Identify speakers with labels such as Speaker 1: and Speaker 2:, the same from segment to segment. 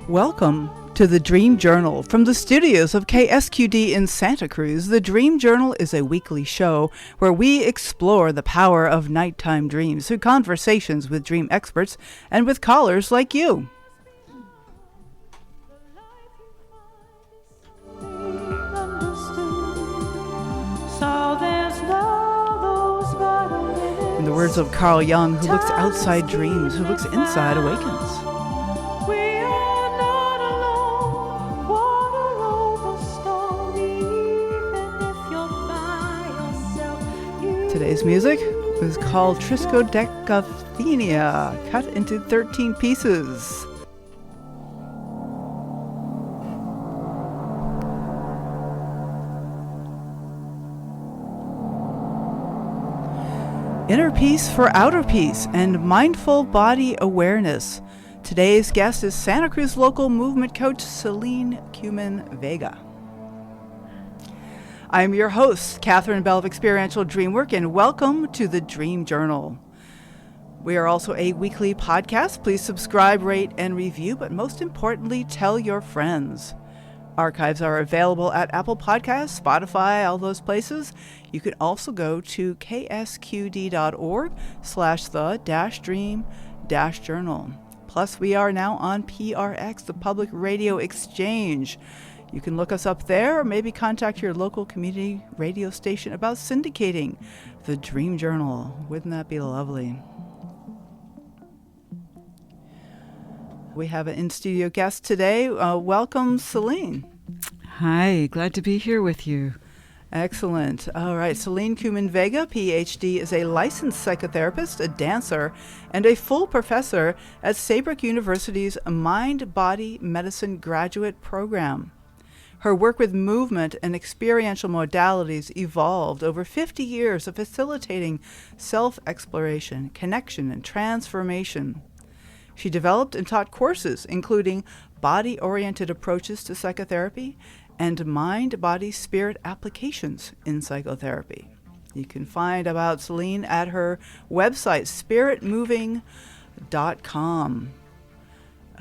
Speaker 1: Welcome to the Dream Journal from the studios of KSQD in Santa Cruz. The Dream Journal is a weekly show where we explore the power of nighttime dreams through conversations with dream experts and with callers like you. In the words of Carl Jung, who looks outside dreams, who looks inside awakens. Today's music is called Triskaidekaphenia, cut into 13 pieces. Inner peace for outer peace and mindful body awareness. Today's guest is Santa Cruz local movement coach Selene Kumin Vega. I'm your host, Catherine Bell of Experiential Dreamwork, and welcome to the Dream Journal. We are also a weekly podcast. Please subscribe, rate, and review, but most importantly, tell your friends. Archives are available at Apple Podcasts, Spotify, all those places. You can also go to ksqd.org/the-dream-journal. Plus, we are now on PRX, the Public Radio Exchange. You can look us up there or maybe contact your local community radio station about syndicating the Dream Journal. Wouldn't that be lovely? We have an in-studio guest today. Welcome, Selene.
Speaker 2: Hi, glad to be here with you.
Speaker 1: Excellent. All right. Selene Kumin Vega, PhD, is a licensed psychotherapist, a dancer, and a full professor at Saybrook University's Mind-Body Medicine graduate program. Her work with movement and experiential modalities evolved over 50 years of facilitating self-exploration, connection, and transformation. She developed and taught courses including body-oriented approaches to psychotherapy and mind-body-spirit applications in psychotherapy. You can find about Selene at her website, spiritmoving.com.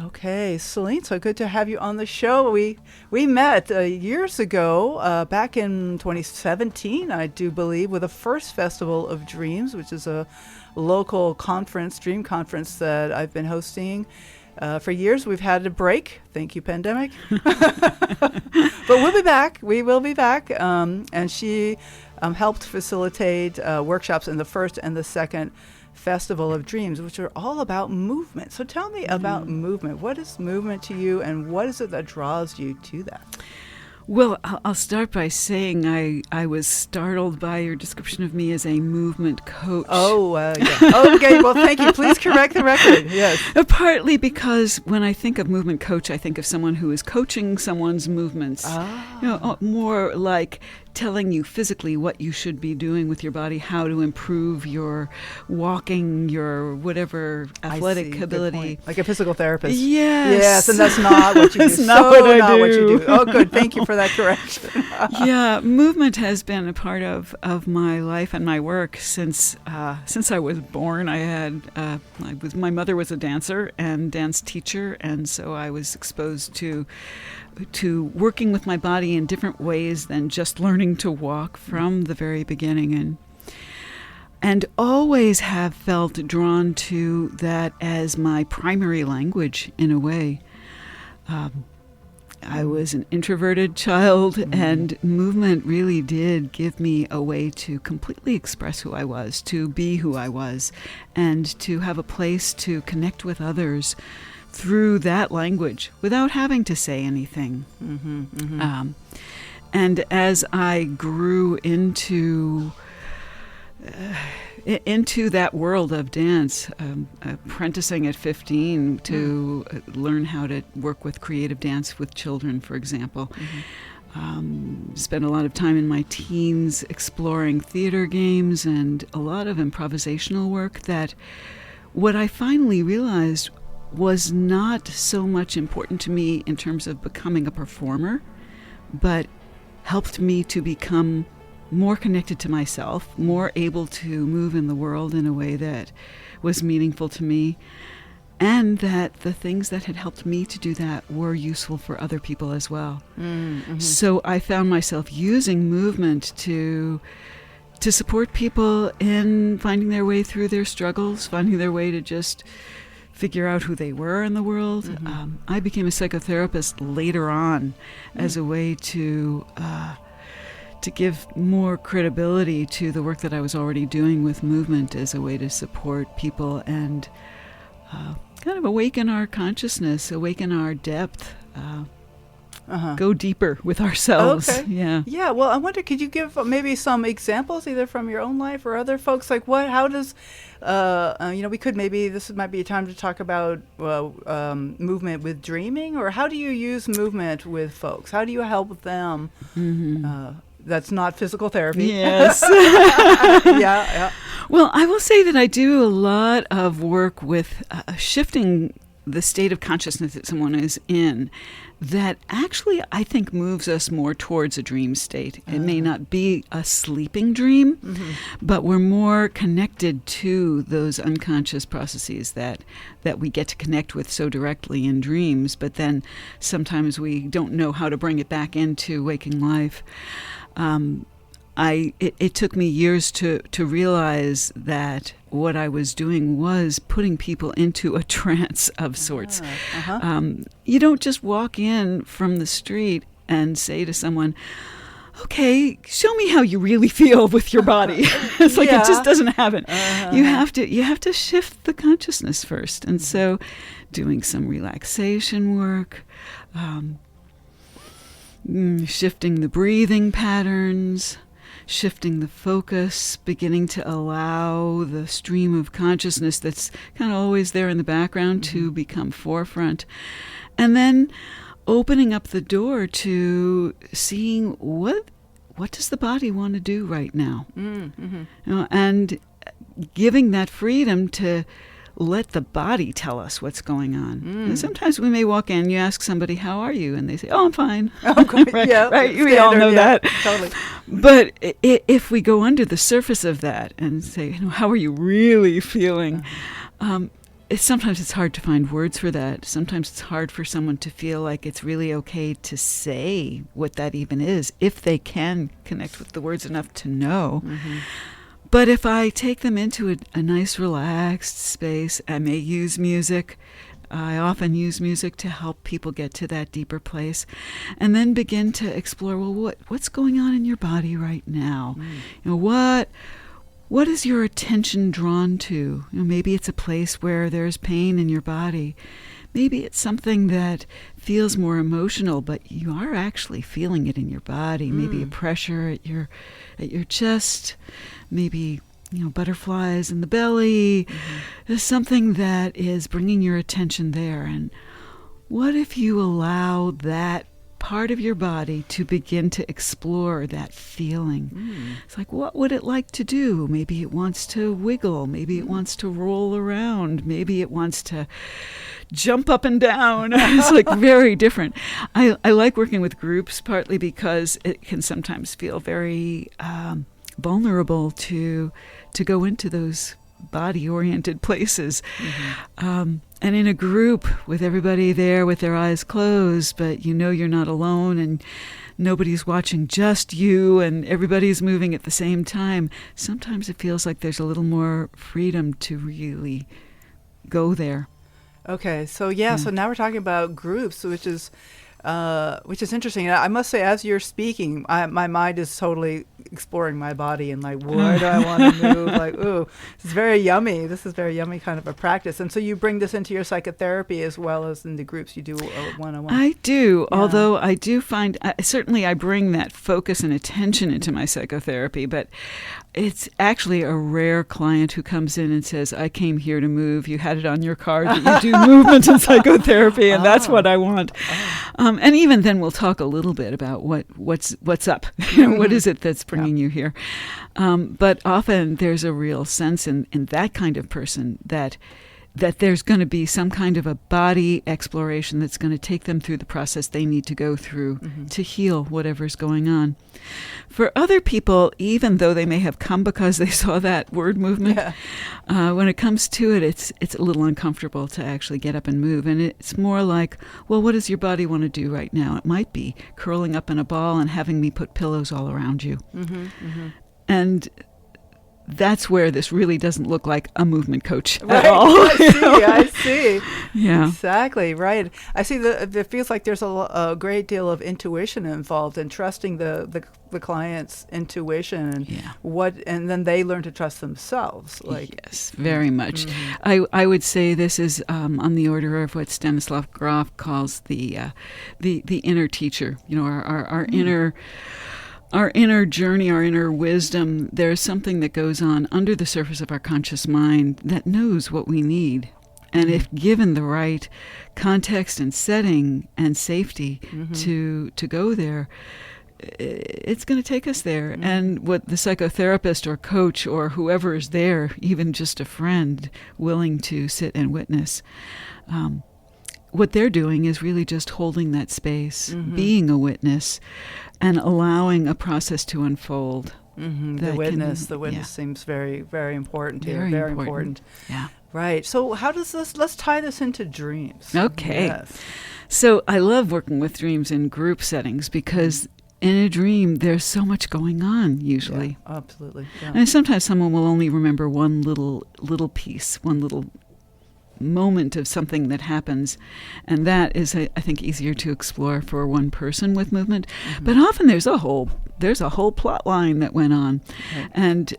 Speaker 1: Okay, Selene, so good to have you on the show. We met years ago, back in 2017, I do believe, with the first Festival of Dreams, which is a local conference, dream conference that I've been hosting. For years, we've had a break. Thank you, pandemic. But we'll be back. We will be back. And she helped facilitate workshops in the first and the second Festival of Dreams, which are all about movement. So tell me about movement. What is movement to you, and what is it that draws you to that?
Speaker 2: Well, I'll start by saying I was startled by your description of me as a movement coach.
Speaker 1: Yeah. Okay, well, thank you. Please correct the record. Yes.
Speaker 2: Partly because when I think of movement coach, I think of someone who is coaching someone's movements. More like telling you physically what you should be doing with your body, how to improve your walking, your whatever athletic ability.
Speaker 1: Like a physical therapist.
Speaker 2: Yes,
Speaker 1: and that's not what you do.
Speaker 2: That's not what I do.
Speaker 1: Oh, good. Thank you for that correction.
Speaker 2: Yeah, movement has been a part of my life and my work since I was born. My mother was a dancer and dance teacher, and so I was exposed to working with my body in different ways than just learning to walk from the very beginning, and always have felt drawn to that as my primary language in a way. I was an introverted child, and movement really did give me a way to completely express who I was, to be who I was, and to have a place to connect with others through that language without having to say anything. And as I grew into that world of dance, apprenticing at 15 to learn how to work with creative dance with children, for example. Spent a lot of time in my teens exploring theater games and a lot of improvisational work, that what I finally realized was not so much important to me in terms of becoming a performer, but helped me to become more connected to myself, more able to move in the world in a way that was meaningful to me, and that the things that had helped me to do that were useful for other people as well. Mm-hmm. So I found myself using movement to support people in finding their way through their struggles, finding their way to just figure out who they were in the world. Mm-hmm. I became a psychotherapist later on as a way to give more credibility to the work that I was already doing with movement, as a way to support people and kind of awaken our consciousness, awaken our depth, go deeper with ourselves.
Speaker 1: Okay. Yeah. Well, I wonder, could you give maybe some examples, either from your own life or other folks? Like, how does, we could this might be a time to talk about movement with dreaming, or how do you use movement with folks? How do you help them? Mm-hmm. That's not physical therapy.
Speaker 2: Yes.
Speaker 1: Yeah.
Speaker 2: Well, I will say that I do a lot of work with shifting the state of consciousness that someone is in, that actually I think moves us more towards a dream state. It may not be a sleeping dream, but we're more connected to those unconscious processes that we get to connect with so directly in dreams, but then sometimes we don't know how to bring it back into waking life. It took me years to realize that what I was doing was putting people into a trance of sorts. You don't just walk in from the street and say to someone, okay, show me how you really feel with your body. It's like it just doesn't happen. You have to shift the consciousness first. And so doing some relaxation work, shifting the breathing patterns, shifting the focus, beginning to allow the stream of consciousness that's kind of always there in the background to become forefront. And then opening up the door to seeing what does the body want to do right now? And giving that freedom to let the body tell us what's going on. And sometimes we may walk in, you ask somebody, how are you? And they say, oh, I'm fine. Right? We all know that.
Speaker 1: Totally.
Speaker 2: But if we go under the surface of that and say, how are you really feeling? Sometimes it's hard to find words for that. Sometimes it's hard for someone to feel like it's really okay to say what that even is, if they can connect with the words enough to know. But if I take them into a nice relaxed space, I may use music. I often use music to help people get to that deeper place, and then begin to explore, well, what's going on in your body right now? What is your attention drawn to? Maybe it's a place where there's pain in your body. Maybe it's something that feels more emotional, but you are actually feeling it in your body. Maybe a pressure at your chest. Maybe butterflies in the belly. There's something that is bringing your attention there. And what if you allow that part of your body to begin to explore that feeling? It's like, what would it like to do? Maybe it wants to wiggle. Maybe it wants to roll around. Maybe it wants to jump up and down. It's like very different. I like working with groups, partly because it can sometimes feel very vulnerable to go into those body-oriented places. And in a group with everybody there with their eyes closed, but you're not alone and nobody's watching, just you, and everybody's moving at the same time, sometimes it feels like there's a little more freedom to really go there.
Speaker 1: Okay, so so now we're talking about groups, which is interesting. I must say, as you're speaking, my mind is totally exploring my body and like, where do I want to move? Like, ooh, this is very yummy. This is very yummy kind of a practice. And so you bring this into your psychotherapy as well as in the groups you do one-on-one.
Speaker 2: I do, although I do find, certainly I bring that focus and attention into my psychotherapy, but it's actually a rare client who comes in and says, I came here to move. You had it on your card that you do movement and psychotherapy, and that's what I want. And even then we'll talk a little bit about what's up. What is it that's bringing you here? But often there's a real sense in that kind of person that that there's going to be some kind of a body exploration that's going to take them through the process they need to go through to heal whatever's going on. For other people, even though they may have come because they saw that word movement, when it comes to it, it's a little uncomfortable to actually get up and move. And it's more like, well, what does your body want to do right now? It might be curling up in a ball and having me put pillows all around you. And that's where this really doesn't look like a movement coach at all.
Speaker 1: I see.
Speaker 2: Yeah.
Speaker 1: Exactly, right. I see it feels like there's a great deal of intuition involved in trusting the client's intuition and then they learn to trust themselves.
Speaker 2: Yes, very much. I would say this is on the order of what Stanislav Grof calls the inner teacher. Our inner... Our inner journey, our inner wisdom, there's something that goes on under the surface of our conscious mind that knows what we need. And if given the right context and setting and safety to go there, it's going to take us there. And what the psychotherapist or coach or whoever is there, even just a friend willing to sit and witness, what they're doing is really just holding that space, being a witness, and allowing a process to unfold.
Speaker 1: The witness seems very, very important here. Very important.
Speaker 2: Yeah.
Speaker 1: Right. So how does let's tie this into dreams.
Speaker 2: Okay.
Speaker 1: Yes.
Speaker 2: So I love working with dreams in group settings because in a dream, there's so much going on, usually.
Speaker 1: Yeah, absolutely. Yeah.
Speaker 2: And sometimes someone will only remember one little piece, one little moment of something that happens, and that is, I think, easier to explore for one person with movement. But often there's a whole plot line that went on, and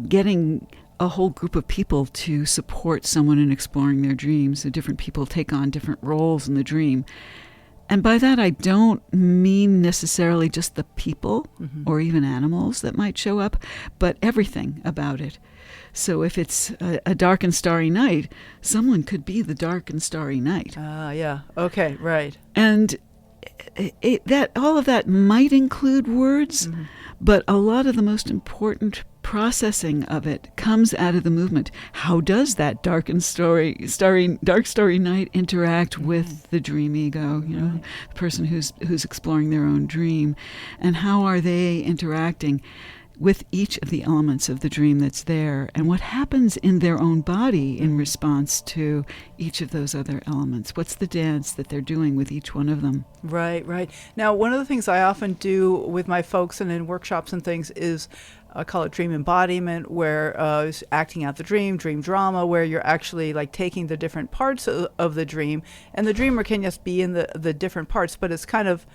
Speaker 2: getting a whole group of people to support someone in exploring their dreams. The different people take on different roles in the dream. And by that, I don't mean necessarily just the people or even animals that might show up, but everything about it. So if it's a dark and starry night, someone could be the dark and starry night.
Speaker 1: Yeah. Okay, right.
Speaker 2: And all of that might include words, but a lot of the most important processing of it comes out of the movement. How does that dark starry night interact with the dream ego, the person who's exploring their own dream, and how are they interacting with each of the elements of the dream that's there, and what happens in their own body in response to each of those other elements? What's the dance that they're doing with each one of them?
Speaker 1: Right. Now, one of the things I often do with my folks and in workshops and things is I call it dream embodiment, where it's acting out the dream drama, where you're actually like taking the different parts of the dream, and the dreamer can just be in the different parts, but it's kind of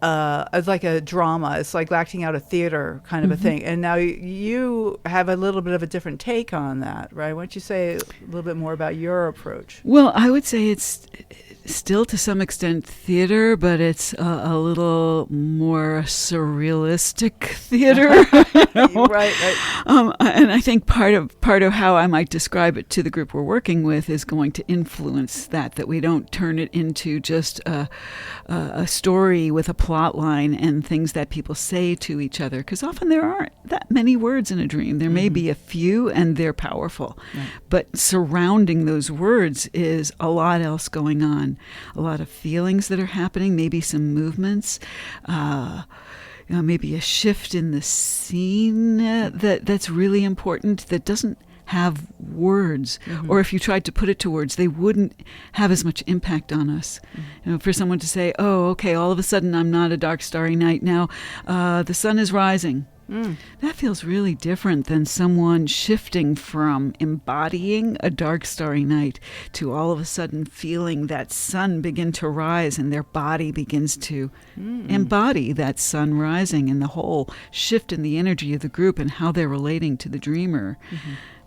Speaker 1: it's like a drama. It's like acting out a theater kind of a thing. And now you have a little bit of a different take on that, right? Why don't you say a little bit more about your approach?
Speaker 2: Well, I would say it's still to some extent theater, but it's a little more surrealistic theater.
Speaker 1: Right.
Speaker 2: And I think part of how I might describe it to the group we're working with is going to influence that we don't turn it into just a story with a plot line and things that people say to each other, because often there aren't that many words in a dream. There may be a few, and they're powerful. Right. But surrounding those words is a lot else going on. A lot of feelings that are happening, maybe some movements, maybe a shift in the scene that's really important, that doesn't have words, or if you tried to put it to words, they wouldn't have as much impact on us. For someone to say, oh, okay, all of a sudden I'm not a dark starry night now, the sun is rising. That feels really different than someone shifting from embodying a dark starry night to all of a sudden feeling that sun begin to rise, and their body begins to embody that sun rising, and the whole shift in the energy of the group and how they're relating to the dreamer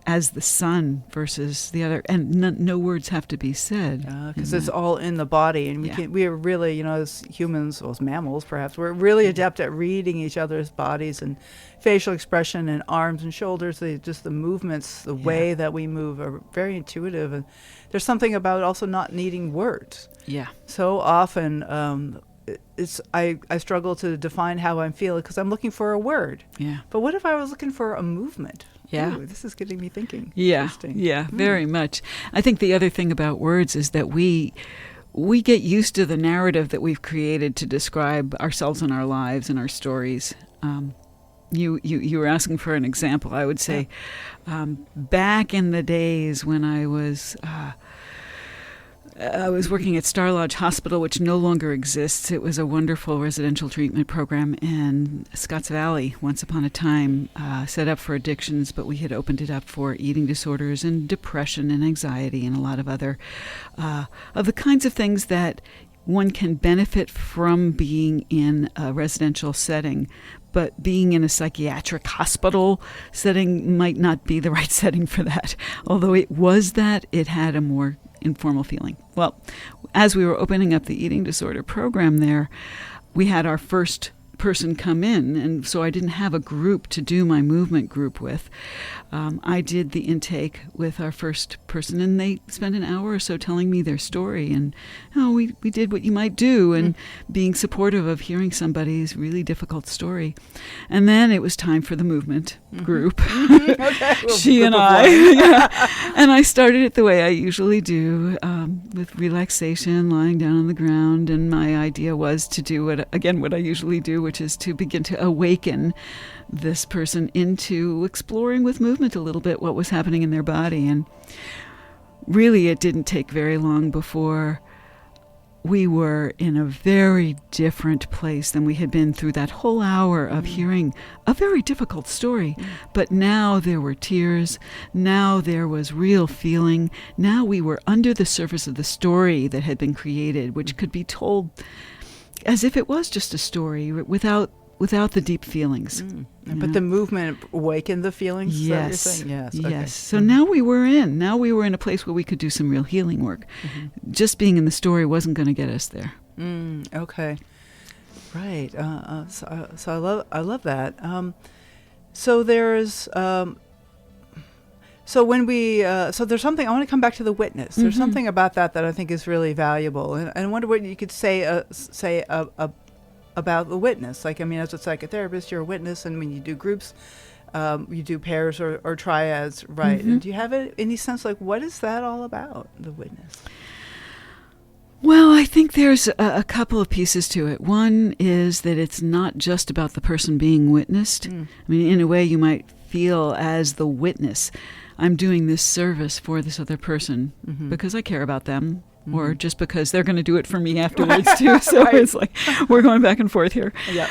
Speaker 2: as the sun versus the other, and no words have to be said.
Speaker 1: Because it's all in the body, and we are really, as humans, or as mammals perhaps, we're really adept at reading each other's bodies and facial expression and arms and shoulders. Just the movements, the way that we move are very intuitive, and there's something about also not needing words. Yeah. So often, I struggle to define how I'm feeling because I'm looking for a word. Yeah. But what if I was looking for a movement?
Speaker 2: Yeah.
Speaker 1: Ooh, this is getting me thinking.
Speaker 2: Yeah,
Speaker 1: Interesting.
Speaker 2: yeah, very much. I think the other thing about words is that we get used to the narrative that we've created to describe ourselves and our lives and our stories. You were asking for an example. I would say, back in the days when I was working at Star Lodge Hospital, which no longer exists. It was a wonderful residential treatment program in Scotts Valley, once upon a time, set up for addictions, but we had opened it up for eating disorders and depression and anxiety and a lot of other of the kinds of things that one can benefit from being in a residential setting, but being in a psychiatric hospital setting might not be the right setting for that. Although it was that, it had a more informal feeling. Well, as we were opening up the eating disorder program there, we had our first person come in, and so I didn't have a group to do my movement group with. I did the intake with our first person, and they spent an hour or so telling me their story, and we did what you might do, and being supportive of hearing somebody's really difficult story. And then it was time for the movement group.
Speaker 1: Okay. Well,
Speaker 2: She and I. Yeah. And I started it the way I usually do, with relaxation, lying down on the ground, and my idea was to do what I usually do, which is to begin to awaken this person into exploring with movement a little bit what was happening in their body. And really, it didn't take very long before we were in a very different place than we had been through that whole hour of hearing a very difficult story. But now there were tears. Now there was real feeling. Now we were under the surface of the story that had been created, which could be told as if it was just a story without the deep feelings.
Speaker 1: But the movement awakened the feelings?
Speaker 2: Yes.
Speaker 1: Is that what you're saying? Yes. Okay.
Speaker 2: Yes. So now we were in a place where we could do some real healing work. Just being in the story wasn't going to get us there.
Speaker 1: Okay. Right. So I love that. So there's so when we so there's something I want to come back to the witness. There's something about that I think is really valuable, and I wonder what you could say about the witness. Like, I mean, as a psychotherapist, you're a witness, and when you do groups, you do pairs or triads, right? And do you have any sense, like, what is that all about, the witness?
Speaker 2: Well, I think there's a couple of pieces to it. One is that it's not just about the person being witnessed. I mean, in a way, you might feel as the witness, I'm doing this service for this other person because I care about them. Or just because they're going to do it for me afterwards, too. So it's like, we're going back and forth here.
Speaker 1: Yeah.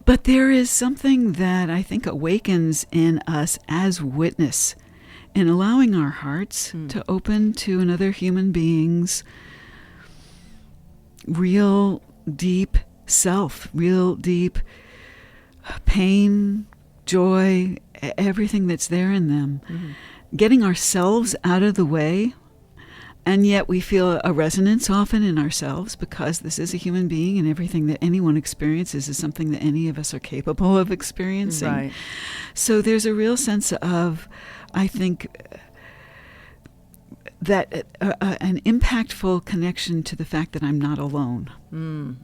Speaker 2: But there is something that I think awakens in us as witness, in allowing our hearts to open to another human being's real deep self, real deep pain, joy, everything that's there in them. Getting ourselves out of the way. And yet we feel a resonance often in ourselves because this is a human being, and everything that anyone experiences is something that any of us are capable of experiencing.
Speaker 1: Right.
Speaker 2: So there's a real sense of, I think, that an impactful connection to the fact that I'm not alone.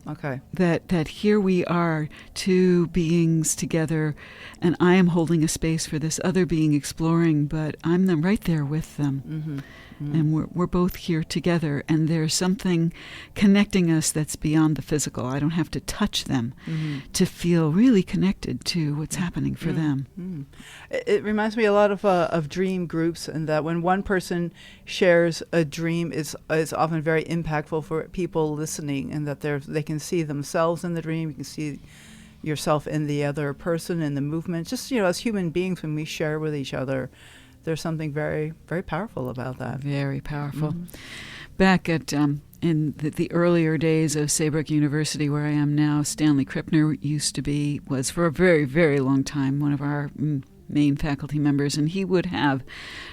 Speaker 1: Okay.
Speaker 2: That here we are, two beings together, and I am holding a space for this other being exploring, but I'm right there with them. And we're both here together, and there's something connecting us that's beyond the physical. I don't have to touch them to feel really connected to what's happening for them.
Speaker 1: It reminds me a lot of dream groups, and that when one person shares a dream, is often very impactful for people listening, and that they can see themselves in the dream. You can see yourself in the other person in the movement. Just, as human beings, when we share with each other, there's something very, very powerful about that.
Speaker 2: Very powerful. Back at in the earlier days of Saybrook University, where I am now, Stanley Krippner was for a very, very long time one of our main faculty members, and he would have,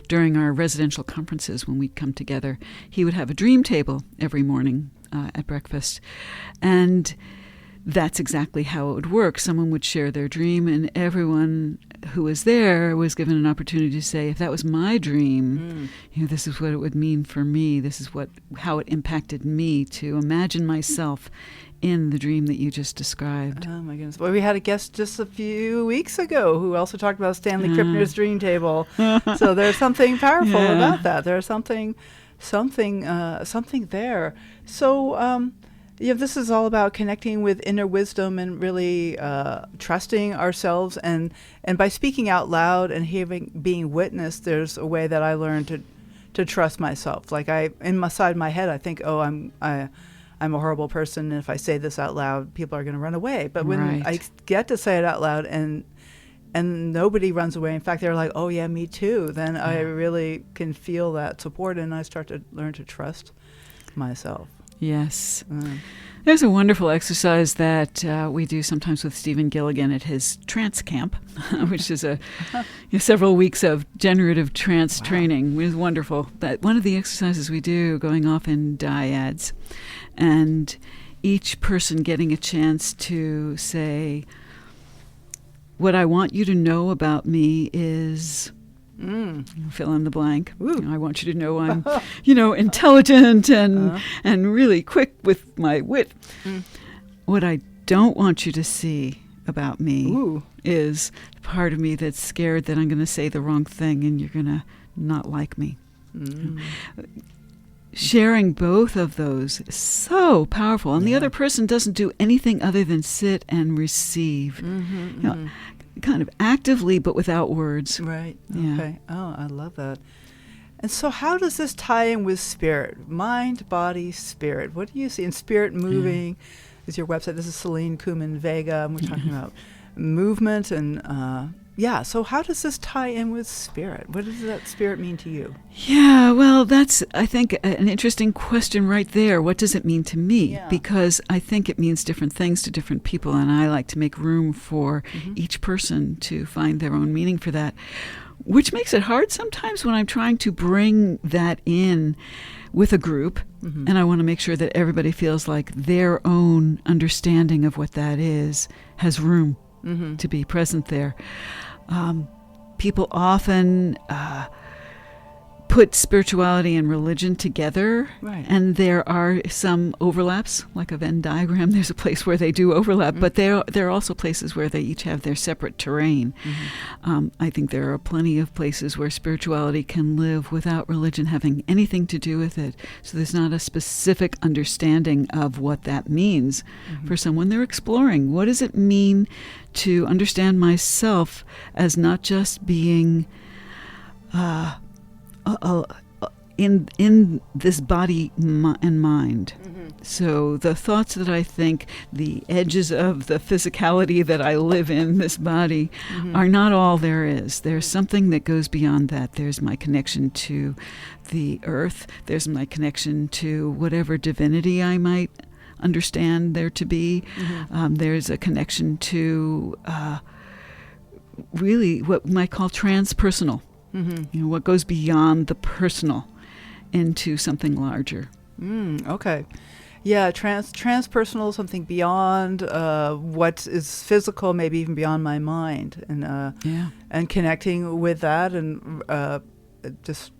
Speaker 2: during our residential conferences when we'd come together, he would have a dream table every morning at breakfast, and that's exactly how it would work. Someone would share their dream, and everyone who was there was given an opportunity to say, if that was my dream, this is what it would mean for me. This is how it impacted me, to imagine myself in the dream that you just described.
Speaker 1: Oh my goodness. Well, we had a guest just a few weeks ago who also talked about Stanley Krippner's dream table. So there's something powerful about that. There's something there. So, this is all about connecting with inner wisdom and really trusting ourselves. And by speaking out loud and being witnessed, there's a way that I learned to trust myself. Like inside my head, I think, oh, I'm a horrible person, and if I say this out loud, people are going to run away. But when I get to say it out loud and nobody runs away, in fact, they're like, oh yeah, me too, then I really can feel that support, and I start to learn to trust myself.
Speaker 2: Yes. There's a wonderful exercise that we do sometimes with Stephen Gilligan at his trance camp, which is several weeks of generative trance training. It was wonderful. That one of the exercises we do, going off in dyads, and each person getting a chance to say, what I want you to know about me is... fill in the blank. I want you to know I'm, intelligent and really quick with my wit. What I don't want you to see about me is the part of me that's scared that I'm going to say the wrong thing and you're going to not like me. Sharing both of those is so powerful, and the other person doesn't do anything other than sit and receive. Kind of actively, but without words. Right.
Speaker 1: Yeah. Okay. Oh, I love that. And so how does this tie in with spirit? Mind, body, spirit. What do you see? And spirit moving is your website. This is Selene Kumin Vega, and we're talking about movement and so how does this tie in with spirit? What does that spirit mean to you?
Speaker 2: Yeah, well, that's, I think, an interesting question right there. What does it mean to me? Because I think it means different things to different people, and I like to make room for each person to find their own meaning for that, which makes it hard sometimes when I'm trying to bring that in with a group, and I want to make sure that everybody feels like their own understanding of what that is has room to be present there. People often put spirituality and religion together, and there are some overlaps, like a Venn diagram. There's a place where they do overlap, but there are also places where they each have their separate terrain. I think there are plenty of places where spirituality can live without religion having anything to do with it. So there's not a specific understanding of what that means for someone. They're exploring, what does it mean to understand myself as not just being in this body and mind. So the thoughts that I think, the edges of the physicality that I live in this body are not all there is. There's something that goes beyond that. There's my connection to the earth. There's my connection to whatever divinity I might understand there to be. There's a connection to really what we might call transpersonal. What goes beyond the personal into something larger.
Speaker 1: Okay. Yeah, transpersonal, something beyond what is physical, maybe even beyond my mind, and connecting with that, and just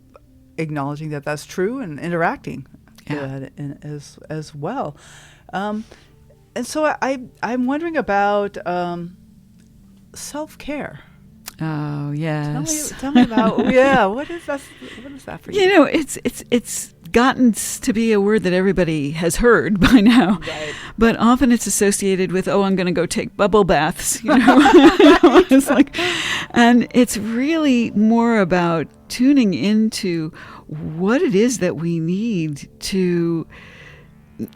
Speaker 1: acknowledging that that's true and interacting as well. And so I'm wondering about self-care.
Speaker 2: Oh, yes.
Speaker 1: Tell me about what is that for you?
Speaker 2: It's gotten to be a word that everybody has heard by now. Right. But often it's associated with, I'm going to go take bubble baths, It's like, and it's really more about tuning into what it is that we need to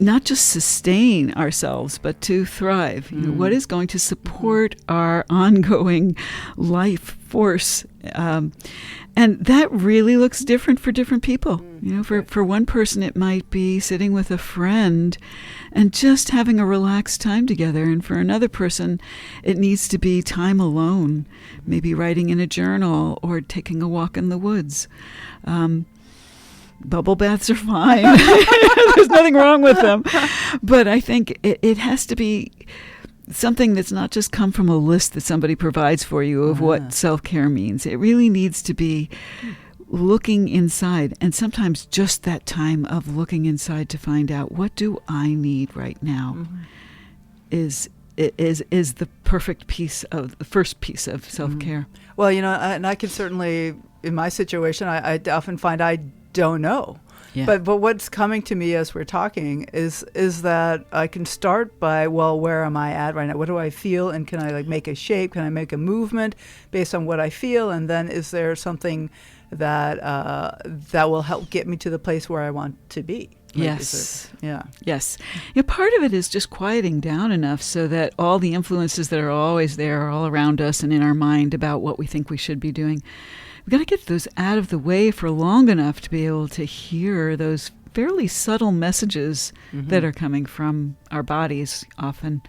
Speaker 2: not just sustain ourselves, but to thrive. What is going to support our ongoing life force? And that really looks different for different people. For one person, it might be sitting with a friend and just having a relaxed time together. And for another person, it needs to be time alone, maybe writing in a journal or taking a walk in the woods. Bubble baths are fine. There's nothing wrong with them. But I think it has to be something that's not just come from a list that somebody provides for you of what self-care means. It really needs to be looking inside, and sometimes just that time of looking inside to find out what do I need right now is the perfect piece of the first piece of self-care.
Speaker 1: Well, and I can certainly, in my situation, I often find I don't know.
Speaker 2: Yeah.
Speaker 1: But what's coming to me as we're talking is that I can start by, well, where am I at right now? What do I feel? And can I make a shape? Can I make a movement based on what I feel? And then is there something that that will help get me to the place where I want to be?
Speaker 2: Yes.
Speaker 1: Yeah.
Speaker 2: Yes. Part of it is just quieting down enough so that all the influences that are always there are all around us and in our mind about what we think we should be doing. We've got to get those out of the way for long enough to be able to hear those fairly subtle messages that are coming from our bodies often.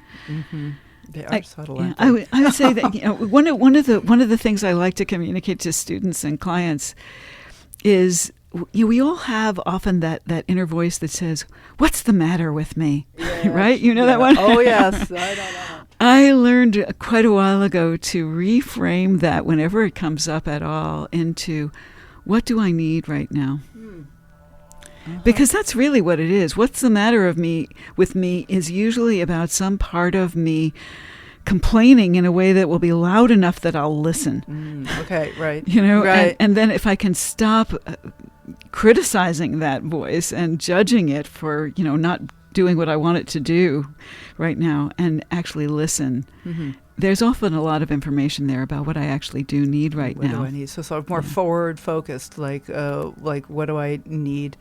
Speaker 1: They are subtle.
Speaker 2: Yeah, I would say that one of the things I like to communicate to students and clients is we all have often that inner voice that says, "What's the matter with me?"
Speaker 1: Yeah.
Speaker 2: Right? You know that one?
Speaker 1: Oh yes, I know.
Speaker 2: I learned quite a while ago to reframe that whenever it comes up at all into, what do I need right now? Because that's really what it is. What's the matter with me is usually about some part of me complaining in a way that will be loud enough that I'll listen.
Speaker 1: Okay, right.
Speaker 2: Right. And then if I can stop criticizing that voice and judging it for, not doing what I want it to do right now and actually listen, there's often a lot of information there about what I actually do need right now.
Speaker 1: What do I need? So sort of more forward focused, like what do I need?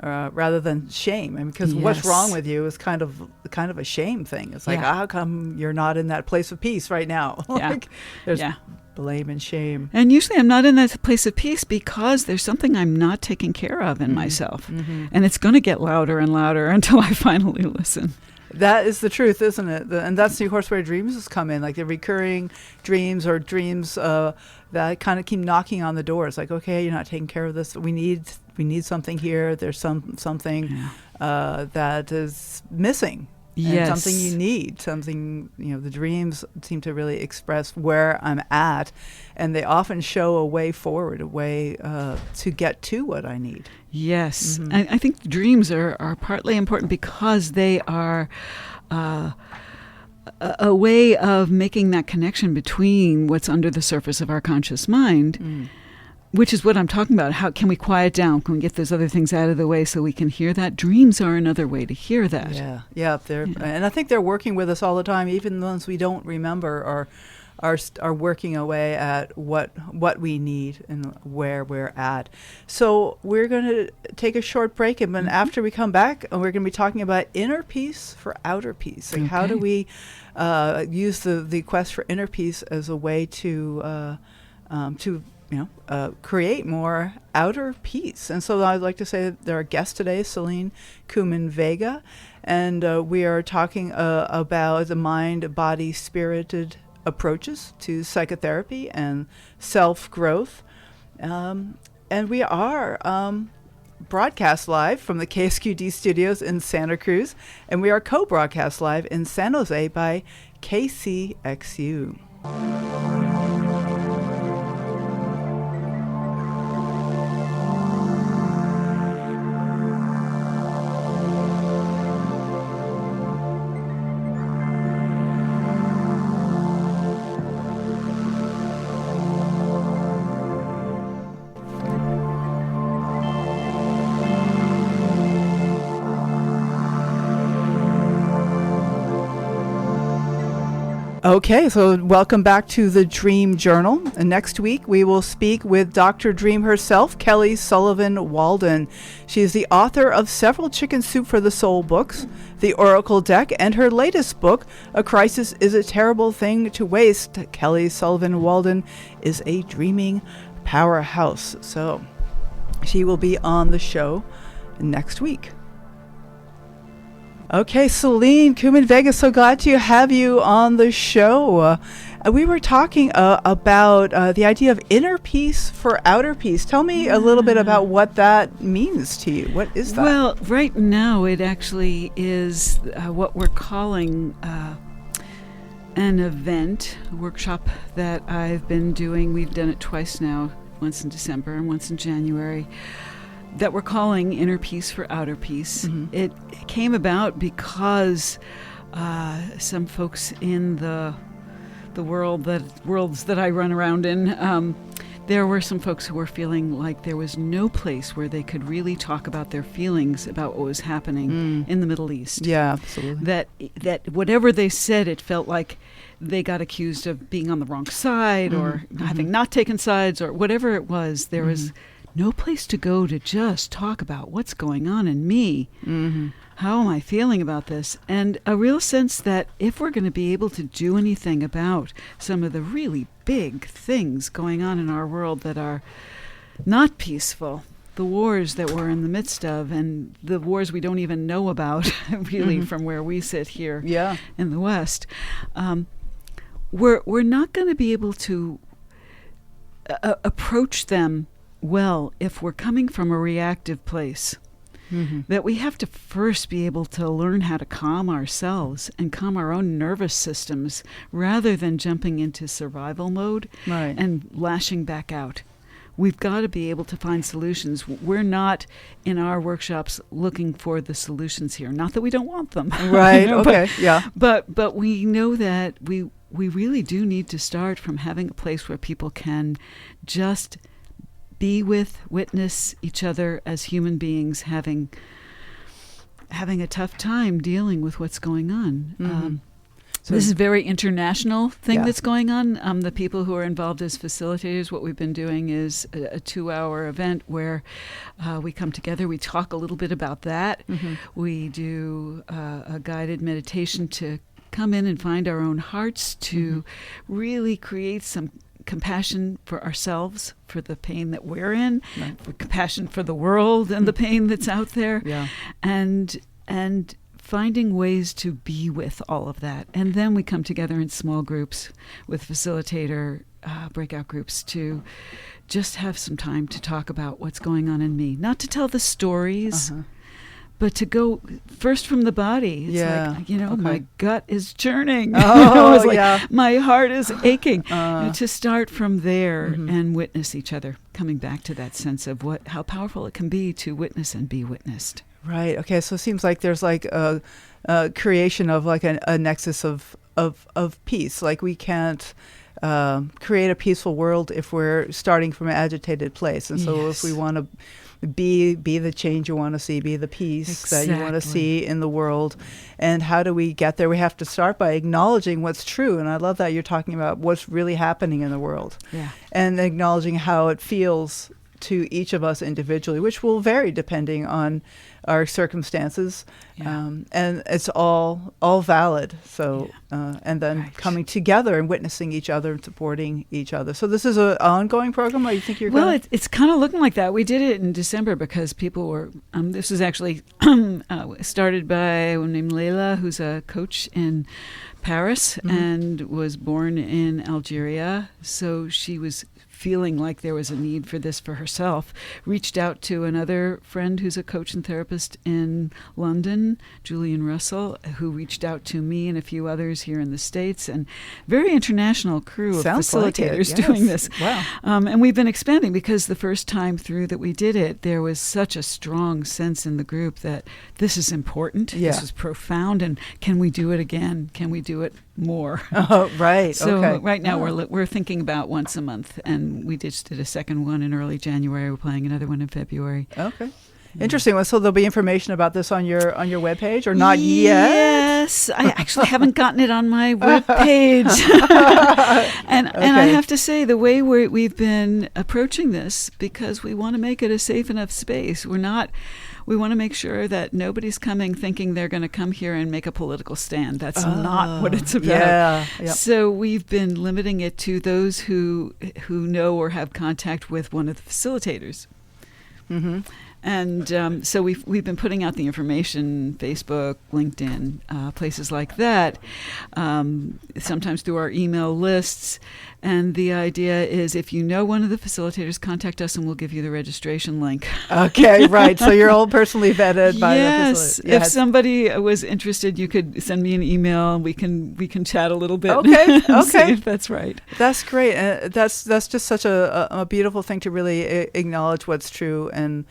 Speaker 1: Rather than shame, because what's wrong with you is kind of a shame thing. It's like, how come you're not in that place of peace right now? There's blame and shame.
Speaker 2: And usually I'm not in that place of peace because there's something I'm not taking care of in myself. And it's going to get louder and louder until I finally listen.
Speaker 1: That is the truth, isn't it? And that's, of course, where dreams has come in, like the recurring dreams or dreams that kind of keep knocking on the door. It's like, okay, you're not taking care of this. We need something here. There's something that is missing.
Speaker 2: Yes.
Speaker 1: And something you need, something, the dreams seem to really express where I'm at, and they often show a way forward, a way to get to what I need.
Speaker 2: Yes. I think dreams are partly important because they are a way of making that connection between what's under the surface of our conscious mind, which is what I'm talking about. How can we quiet down? Can we get those other things out of the way so we can hear that? Dreams are another way to hear that.
Speaker 1: Yeah. And I think they're working with us all the time, even the ones we don't remember are working away at what we need and where we're at. So we're going to take a short break, and then after we come back, we're going to be talking about inner peace for outer peace. Like how do we use the quest for inner peace as a way to create more outer peace. And so I'd like to say that our guest today is Selene Kumin Vega, and we are talking about the mind-body-spirited approaches to psychotherapy and self-growth. And we are broadcast live from the KSQD studios in Santa Cruz, and we are co-broadcast live in San Jose by KCXU. Okay, so welcome back to the Dream Journal. And next week we will speak with Dr. Dream herself, Kelly Sullivan Walden. She is the author of several Chicken Soup for the Soul books, The Oracle Deck, and her latest book, A Crisis is a Terrible Thing to Waste. Kelly Sullivan Walden is a dreaming powerhouse. So she will be on the show next week. Okay, Selene Kumin Vega, so glad to have you on the show. We were talking about the idea of inner peace for outer peace. Tell me a little bit about what that means to you. What is that?
Speaker 2: Well, right now it actually is what we're calling an event, a workshop that I've been doing. We've done it twice now once in December and once in January, that we're calling Inner Peace for Outer Peace.
Speaker 1: Mm-hmm.
Speaker 2: It came about because some folks in the worlds that I run around in, there were some folks who were feeling like there was no place where they could really talk about their feelings about what was happening in the Middle East.
Speaker 1: Yeah, absolutely.
Speaker 2: That whatever they said, it felt like they got accused of being on the wrong side or having not taken sides or whatever it was. There was no place to go to just talk about what's going on in me. How am I feeling about this? And a real sense that if we're going to be able to do anything about some of the really big things going on in our world that are not peaceful, the wars that we're in the midst of, and the wars we don't even know about, really, from where we sit here in the West, we're not going to be able to approach them well if we're coming from a reactive place. That we have to first be able to learn how to calm ourselves and calm our own nervous systems rather than jumping into survival mode and lashing back out. We've got to be able to find solutions. We're not in our workshops looking for the solutions here. Not that we don't want them.
Speaker 1: Right, okay,
Speaker 2: But we know that we really do need to start from having a place where people can just be with, witness each other as human beings having a tough time dealing with what's going on. So this is a very international thing that's going on. The people who are involved as facilitators, what we've been doing is a 2-hour event where we come together, we talk a little bit about that. We do a guided meditation to come in and find our own hearts, to really create some compassion for ourselves, for the pain that we're in, for compassion for the world and the pain that's out there, and finding ways to be with all of that. And then we come together in small groups with facilitator breakout groups to just have some time to talk about what's going on in me. Not to tell the stories, but to go first from the body. It's like, my gut is churning. It's like my heart is aching. To start from there and witness each other, coming back to that sense of how powerful it can be to witness and be witnessed.
Speaker 1: Right. Okay. So it seems like there's like a creation of like a nexus of peace. Like we can't create a peaceful world if we're starting from an agitated place. And so if we want to be the change you want to see, be the peace that you want to see in the world. And how do we get there? We have to start by acknowledging what's true. And I love that you're talking about what's really happening in the world. And acknowledging how it feels to each of us individually, which will vary depending on our circumstances. And it's all valid. So, and then coming together and witnessing each other and supporting each other. So this is an ongoing program, or you think you're going to?
Speaker 2: It's kind of looking like that. We did it in December because people were, this was actually started by a woman named Leila, who's a coach in Paris and was born in Algeria. So she was feeling like there was a need for this for herself, reached out to another friend who's a coach and therapist in London, Julian Russell, who reached out to me and a few others here in the States, and very international crew of facilitators doing this.
Speaker 1: Wow.
Speaker 2: And we've been expanding because the first time through that we did it, there was such a strong sense in the group that this is important, this is profound, and can we do it again? Can we do it more?
Speaker 1: Oh, right.
Speaker 2: So right now we're thinking about once a month, and we just did a second one in early January. We're planning another one in February.
Speaker 1: Okay. Interesting. Well, so there'll be information about this on your webpage, or not yet?
Speaker 2: Yes, I actually haven't gotten it on my webpage. And I have to say, the way we've been approaching this, because we want to make it a safe enough space. We want to make sure that nobody's coming thinking they're going to come here and make a political stand. That's not what it's about. So we've been limiting it to those who know or have contact with one of the facilitators. And so we've been putting out the information, Facebook, LinkedIn, places like that, sometimes through our email lists. And the idea is, if you know one of the facilitators, contact us and we'll give you the registration link.
Speaker 1: Okay, right. So you're all personally vetted by the
Speaker 2: facilitator.
Speaker 1: Yes.
Speaker 2: If somebody was interested, you could send me an email. We can chat a little bit.
Speaker 1: Okay. Okay.
Speaker 2: See if that's right.
Speaker 1: That's great. That's just such a beautiful thing to really acknowledge what's true and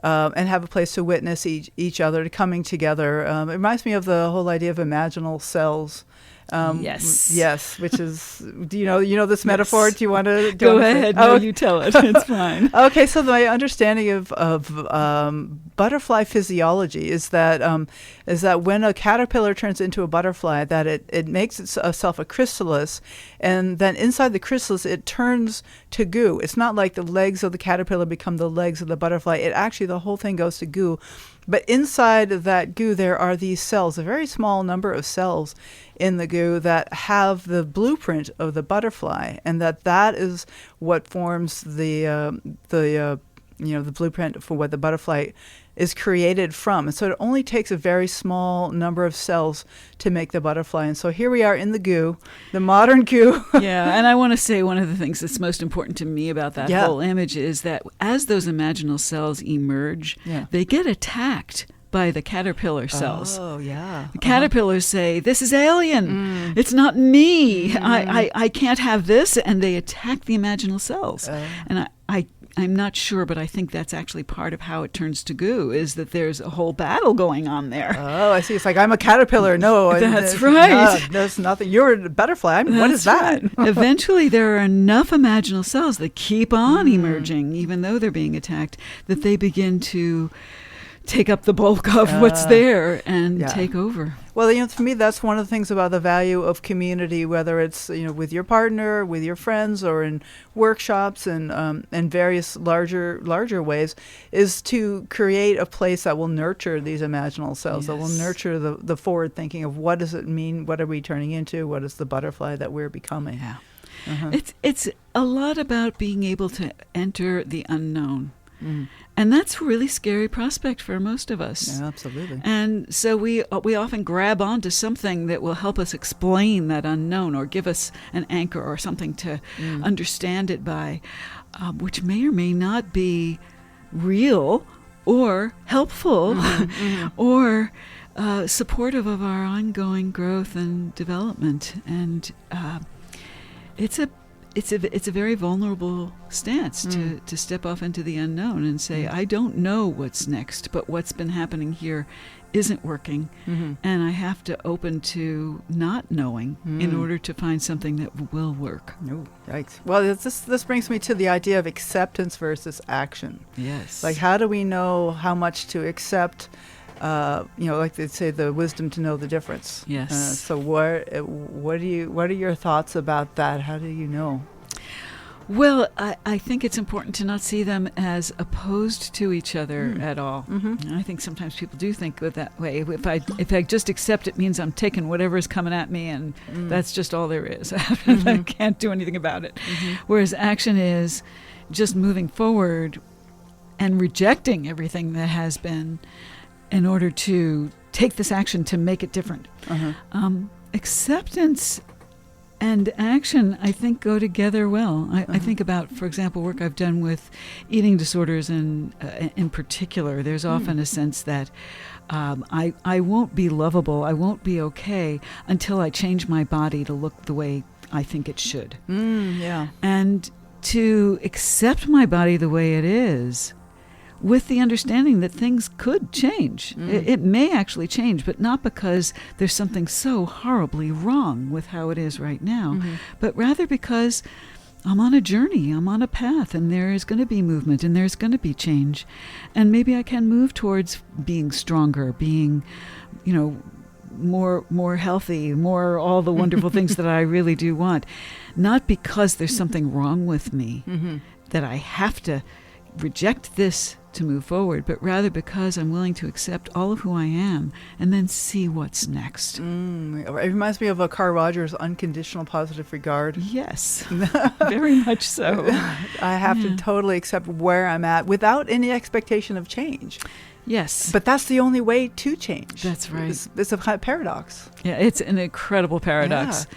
Speaker 1: have a place to witness each other, to coming together. It reminds me of the whole idea of imaginal cells. Yes, which is, do you know this metaphor? Do you want to
Speaker 2: go ahead? No, you tell it. It's fine.
Speaker 1: Okay, so my understanding of butterfly physiology is that when a caterpillar turns into a butterfly, that it makes itself a chrysalis, and then inside the chrysalis it turns to goo. It's not like the legs of the caterpillar become the legs of the butterfly. It actually, the whole thing goes to goo. But inside of that goo, there are these cells, a very small number of cells in the goo that have the blueprint of the butterfly, and that is what forms the blueprint for what the butterfly is created from. And so it only takes a very small number of cells to make the butterfly. And so here we are in the goo, the modern goo.
Speaker 2: Yeah, and I want to say one of the things that's most important to me about that whole image is that as those imaginal cells emerge, they get attacked by the caterpillar cells.
Speaker 1: Oh, yeah.
Speaker 2: The caterpillars say, this is alien. It's not me. I can't have this. And they attack the imaginal cells. And I'm not sure, but I think that's actually part of how it turns to goo, is that there's a whole battle going on there.
Speaker 1: Oh, I see. It's like, I'm a caterpillar. No.
Speaker 2: That's right.
Speaker 1: No, there's nothing. You're a butterfly. What is that?
Speaker 2: Right. Eventually, there are enough imaginal cells that keep on emerging, even though they're being attacked, that they begin to take up the bulk of what's there and take over.
Speaker 1: Well, for me, that's one of the things about the value of community, whether it's, with your partner, with your friends, or in workshops and various larger ways, is to create a place that will nurture these imaginal cells, that will nurture the forward thinking of what does it mean, what are we turning into, what is the butterfly that we're becoming.
Speaker 2: Yeah. It's a lot about being able to enter the unknown. And that's a really scary prospect for most of us.
Speaker 1: Yeah, absolutely.
Speaker 2: And so we often grab onto something that will help us explain that unknown, or give us an anchor or something to understand it by, which may or may not be real or helpful or supportive of our ongoing growth and development. And it's a very vulnerable stance to step off into the unknown and say, I don't know what's next, but what's been happening here isn't working, and I have to open to not knowing in order to find something that will work.
Speaker 1: Oh, yikes. Well, this brings me to the idea of acceptance versus action.
Speaker 2: Yes.
Speaker 1: Like, how do we know how much to accept? Like they say, the wisdom to know the difference.
Speaker 2: Yes.
Speaker 1: So what are your thoughts about that? How do you know?
Speaker 2: Well, I think it's important to not see them as opposed to each other at all. And I think sometimes people do think of that way. If I just accept it, means I'm taking whatever is coming at me, and that's just all there is. I can't do anything about it. Whereas action is just moving forward and rejecting everything that has been, in order to take this action to make it different. Acceptance and action, I think, go together well. I think about, for example, work I've done with eating disorders, and in particular, there's often a sense that I won't be lovable, I won't be okay until I change my body to look the way I think it should. And to accept my body the way it is, with the understanding that things could change. It may actually change, but not because there's something so horribly wrong with how it is right now, but rather because I'm on a journey, I'm on a path, and there is going to be movement, and there's going to be change. And maybe I can move towards being stronger, being, more healthy, more all the wonderful things that I really do want. Not because there's something wrong with me that I have to reject this to move forward, but rather because I'm willing to accept all of who I am and then see what's next.
Speaker 1: It reminds me of a Carl Rogers' unconditional positive regard.
Speaker 2: Yes, very much so.
Speaker 1: I have to totally accept where I'm at without any expectation of change.
Speaker 2: Yes.
Speaker 1: But that's the only way to change.
Speaker 2: That's right.
Speaker 1: It's a kind of paradox.
Speaker 2: Yeah, it's an incredible paradox. Yeah.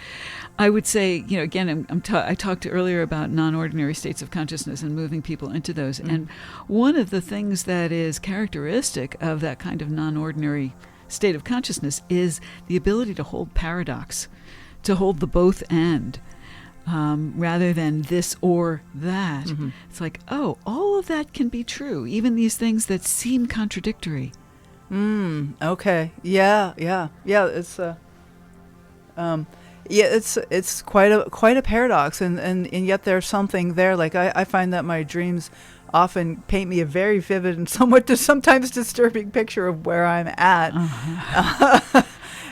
Speaker 2: I would say, again, I talked earlier about non-ordinary states of consciousness and moving people into those. And one of the things that is characteristic of that kind of non-ordinary state of consciousness is the ability to hold paradox, to hold the both and, rather than this or that. It's like, oh, all of that can be true, even these things that seem contradictory.
Speaker 1: Okay. Yeah. It's quite a paradox, and yet there's something there. Like I find that my dreams often paint me a very vivid and sometimes disturbing picture of where I'm at,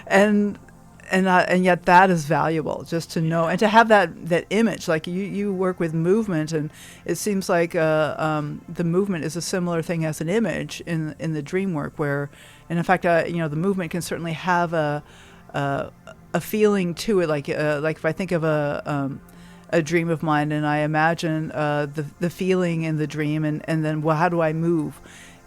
Speaker 1: and yet that is valuable, just to know and to have that image. Like you work with movement, and it seems like the movement is a similar thing as an image in the dream work, where, and in fact, the movement can certainly have a feeling to it, like if I think of a dream of mine and I imagine the feeling in the dream, and then how do I move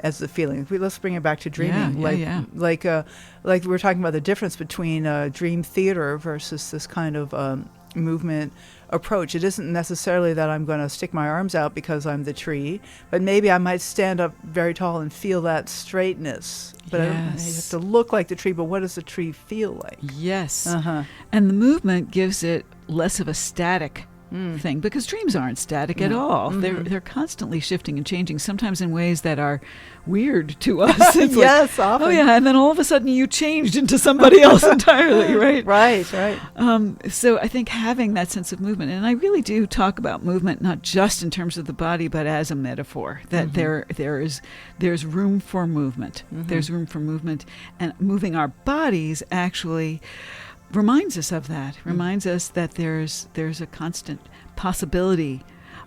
Speaker 1: as the feeling? Let's bring it back to dreaming. Like we were talking about the difference between dream theater versus this kind of movement approach. It isn't necessarily that I'm going to stick my arms out because I'm the tree, but maybe I might stand up very tall and feel that straightness. But I have to look like the tree, but what does the tree feel like?
Speaker 2: Yes. And the movement gives it less of a static thing, because dreams aren't static at all. They're constantly shifting and changing, sometimes in ways that are weird to us. It's
Speaker 1: yes,
Speaker 2: like,
Speaker 1: often.
Speaker 2: Oh yeah, and then all of a sudden you changed into somebody else entirely, right?
Speaker 1: Right.
Speaker 2: So I think having that sense of movement, and I really do talk about movement not just in terms of the body, but as a metaphor, that there's room for movement. There's room for movement, and moving our bodies actually reminds us of that, reminds us that there's a constant possibility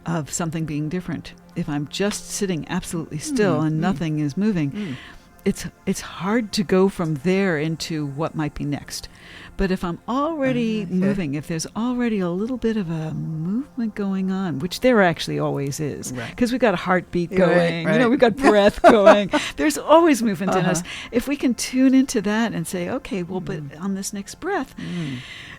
Speaker 2: of something being different. If I'm just sitting absolutely still and nothing is moving, it's hard to go from there into what might be next. But if I'm already moving, if there's already a little bit of a movement going on, which there actually always is, because we've got a heartbeat going,
Speaker 1: right.
Speaker 2: We've got breath going, there's always movement in us. If we can tune into that and say, okay, well, but on this next breath,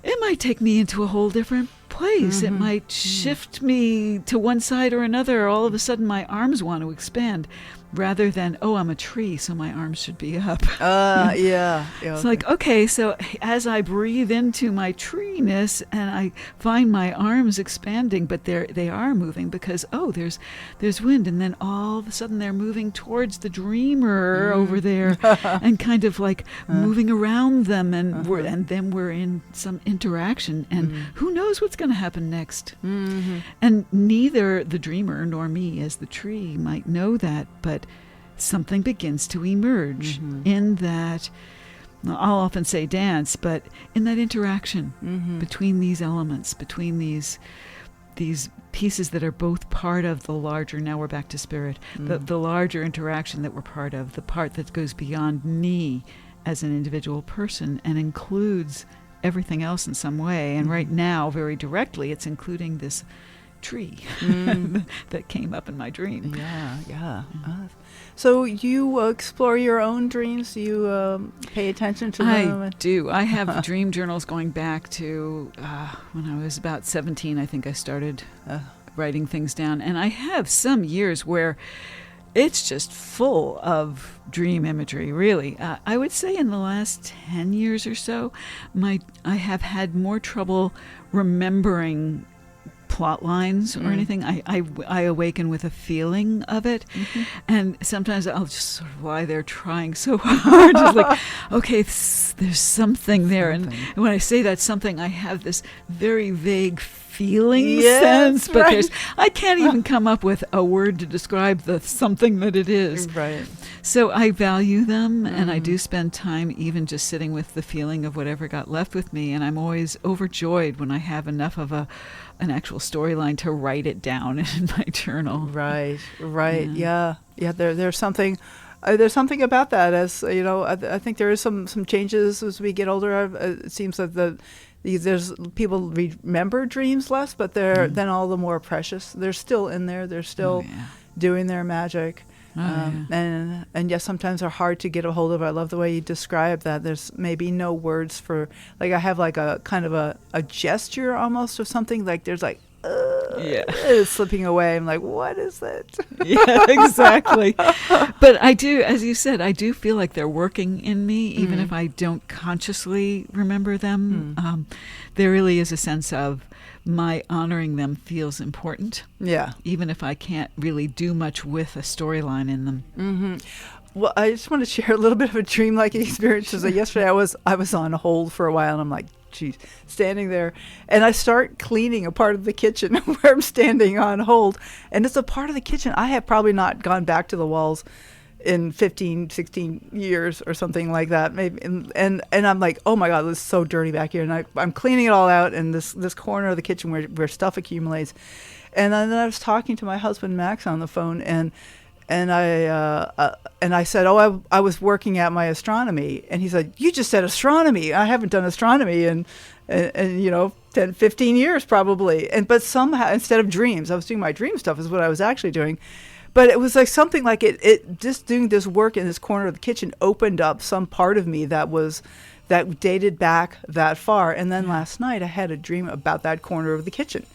Speaker 2: it might take me into a whole different place. It might shift me to one side or another. All of a sudden, my arms want to expand, rather than, oh, I'm a tree, so my arms should be up. It's like, okay, so as I breathe into my treeness and I find my arms expanding, but they are moving because, oh, there's wind, and then all of a sudden they're moving towards the dreamer over there and kind of like moving around them, and then we're in some interaction, and who knows what's going to happen next. And neither the dreamer nor me as the tree might know that, but something begins to emerge in that, I'll often say dance, but in that interaction between these elements, between these pieces that are both part of the larger, now we're back to spirit, the larger interaction that we're part of, the part that goes beyond me as an individual person and includes everything else in some way. And right now, very directly, it's including this tree that came up in my dream.
Speaker 1: So you explore your own dreams? Do you pay attention to them?
Speaker 2: I do. I have dream journals going back to when I was about 17. I think I started writing things down. And I have some years where it's just full of dream imagery, really. I would say in the last 10 years or so, I have had more trouble remembering plot lines or anything. I awaken with a feeling of it, and sometimes I'll just sort of lie there trying so hard, just like, okay, there's something there, and when I say that something, I have this very vague feeling
Speaker 1: Yes,
Speaker 2: sense, but
Speaker 1: right.
Speaker 2: I can't even come up with a word to describe the something that it is.
Speaker 1: Right.
Speaker 2: So I value them, and I do spend time even just sitting with the feeling of whatever got left with me, and I'm always overjoyed when I have enough of an actual storyline to write it down in my journal.
Speaker 1: Right. Yeah. There's something. There's something about that, as you know. I think there is some changes as we get older. It seems that there's people remember dreams less, but they're then all the more precious. They're still in there. They're still doing their magic. And yes, sometimes they're hard to get a hold of. I love the way you describe that. There's maybe no words for, like, I have like a kind of a gesture almost of something, like there's like it's slipping away. I'm like, what is it?
Speaker 2: Yeah, exactly. But I do, as you said, I do feel like they're working in me, even if I don't consciously remember them. There really is a sense of my honoring them feels important. Yeah. Even if I can't really do much with a storyline in them.
Speaker 1: Mm-hmm. Well, I just want to share a little bit of a dreamlike experience. So yesterday I was on hold for a while, and I'm like, geez, standing there, and I start cleaning a part of the kitchen where I'm standing on hold, and it's a part of the kitchen I have probably not gone back to the walls in 15, 16 years or something like that, maybe. And I'm like, oh my God, this is so dirty back here. And I'm cleaning it all out in this corner of the kitchen where stuff accumulates. And then I was talking to my husband Max on the phone, and I said, oh, I was working at my astronomy. And he said, you just said astronomy. I haven't done astronomy in 10, 15 years probably. But somehow, instead of dreams, I was doing my dream stuff is what I was actually doing. But it was like something like it just doing this work in this corner of the kitchen opened up some part of me that dated back that far. And then last night I had a dream about that corner of the kitchen.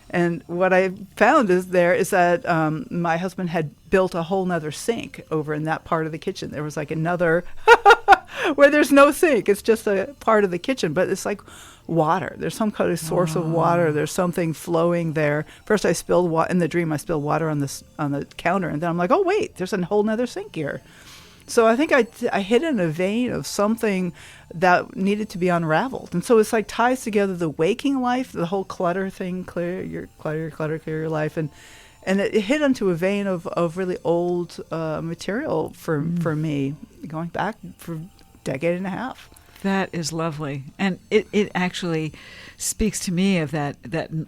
Speaker 1: And what I found is that my husband had built a whole nother sink over in that part of the kitchen. There was like another where there's no sink. It's just a part of the kitchen, but it's like water. There's some kind of source of water. There's something flowing there. First I spilled in the dream, I spilled water on the counter, and then I'm like, oh wait, there's a whole nother sink here. So I think I hit in a vein of something that needed to be unraveled. And so it's like ties together the waking life, the whole clutter thing, clear your life. And it hit into a vein of really old material for me, going back for a decade and a half.
Speaker 2: That is lovely. And it actually speaks to me of that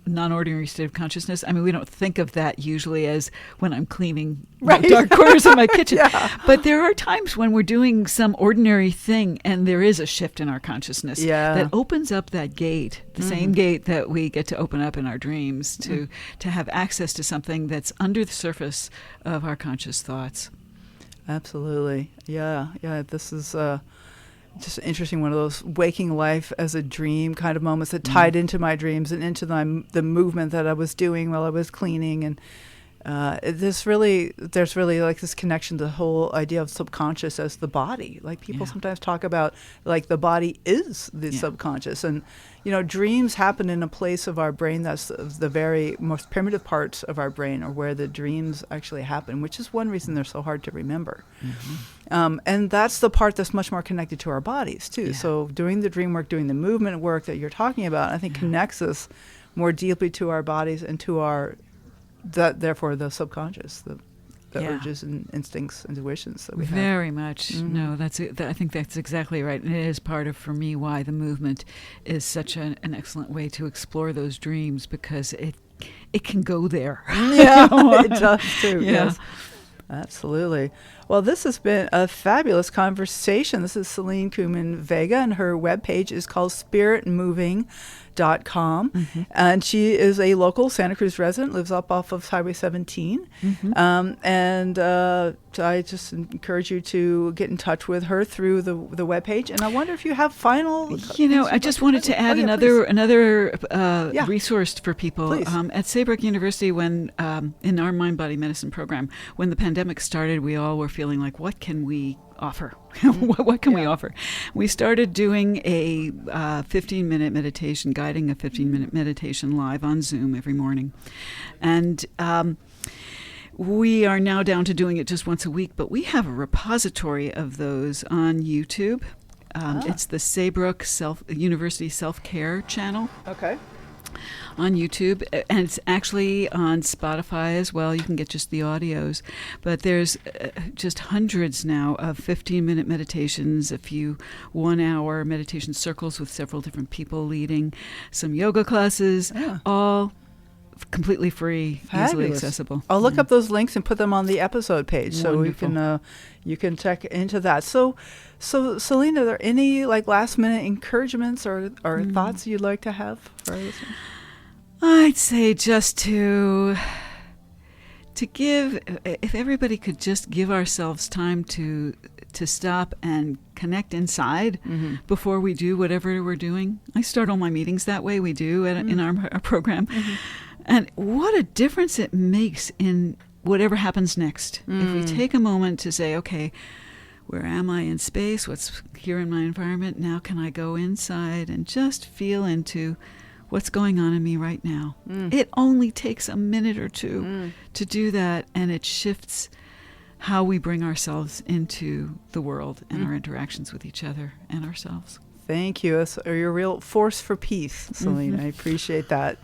Speaker 2: non-ordinary state of consciousness. I mean, we don't think of that usually as when I'm cleaning the dark corners of my kitchen. But there are times when we're doing some ordinary thing and there is a shift in our consciousness that opens up that gate, the same gate that we get to open up in our dreams to have access to something that's under the surface of our conscious thoughts.
Speaker 1: Absolutely. Yeah. This is just interesting, one of those waking life as a dream kind of moments that tied into my dreams and into the movement that I was doing while I was cleaning. And there's really like this connection to the whole idea of subconscious as the body. Like people sometimes talk about like the body is the subconscious, and dreams happen in a place of our brain that's the very most primitive parts of our brain, or where the dreams actually happen, which is one reason they're so hard to remember. And that's the part that's much more connected to our bodies too. So doing the dream work, doing the movement work that you're talking about, I think connects us more deeply to our bodies and to therefore the subconscious, the urges and instincts, intuitions that we have.
Speaker 2: Very much. No, I think that's exactly right. And it is part of, for me, why the movement is such an excellent way to explore those dreams, because it can go there.
Speaker 1: Yeah, it does too. Yes. Absolutely. Well, this has been a fabulous conversation. This is Selene Kumin Vega, and her webpage is called spiritmoving.com. And she is a local Santa Cruz resident, lives up off of Highway 17. And I just encourage you to get in touch with her through the webpage. And I wonder if you have final...
Speaker 2: I just wanted to add another resource for people. At Saybrook University, when in our mind-body medicine program, when the pandemic started, we all were feeling like, what can we offer? What can we offer? We started doing a 15-minute meditation, guiding a 15-minute meditation live on Zoom every morning. And we are now down to doing it just once a week, but we have a repository of those on YouTube. It's the Saybrook University Self-Care channel.
Speaker 1: Okay.
Speaker 2: On YouTube, and it's actually on Spotify as well. You can get just the audios, but there's just hundreds now of 15-minute meditations, a few 1-hour meditation circles with several different people leading, some yoga classes, all completely free, easily accessible.
Speaker 1: I'll look up those links and put them on the episode page.
Speaker 2: Wonderful.
Speaker 1: So you can check into that. So Selene, are there any like last minute encouragements or thoughts you'd like to have for our listeners?
Speaker 2: I'd say just to give, if everybody could just give ourselves time to stop and connect inside before we do whatever we're doing. I start all my meetings that way. We do in our program. And what a difference it makes in whatever happens next. If we take a moment to say, okay, where am I in space? What's here in my environment? Now can I go inside and just feel into what's going on in me right now? It only takes a minute or two to do that, and it shifts how we bring ourselves into the world and our interactions with each other and ourselves.
Speaker 1: Thank you. You're a real force for peace, Selene. I appreciate that.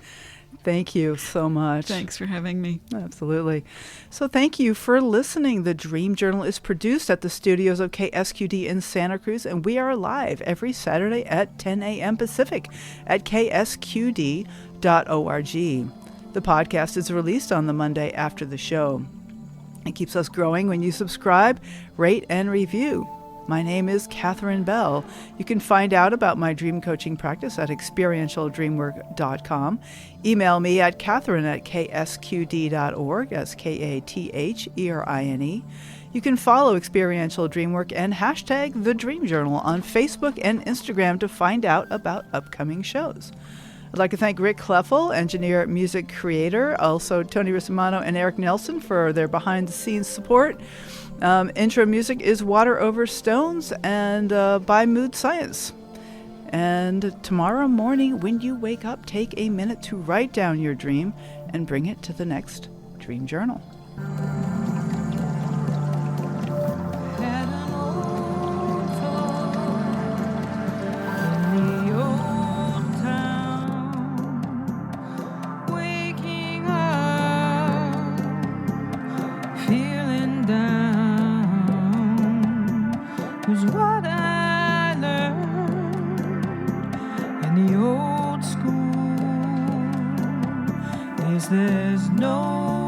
Speaker 1: Thank you so much.
Speaker 2: Thanks for having me.
Speaker 1: Absolutely. So thank you for listening. The Dream Journal is produced at the studios of KSQD in Santa Cruz, and we are live every Saturday at 10 a.m. Pacific at ksqd.org. The podcast is released on the Monday after the show. It keeps us growing when you subscribe, rate, and review. My name is Catherine Bell. You can find out about my dream coaching practice at experientialdreamwork.com. Email me at catherine@ksqd.org, that's KATHERINE. You can follow Experiential Dreamwork and hashtag The Dream Journal on Facebook and Instagram to find out about upcoming shows. I'd like to thank Rick Kleffel, engineer, music creator, also Tony Rissimano and Eric Nelson for their behind-the-scenes support. Intro music is Water Over Stones and by Mood Science. And tomorrow morning when you wake up, take a minute to write down your dream and bring it to the next Dream Journal.
Speaker 3: Was what I learned in the old school is there's no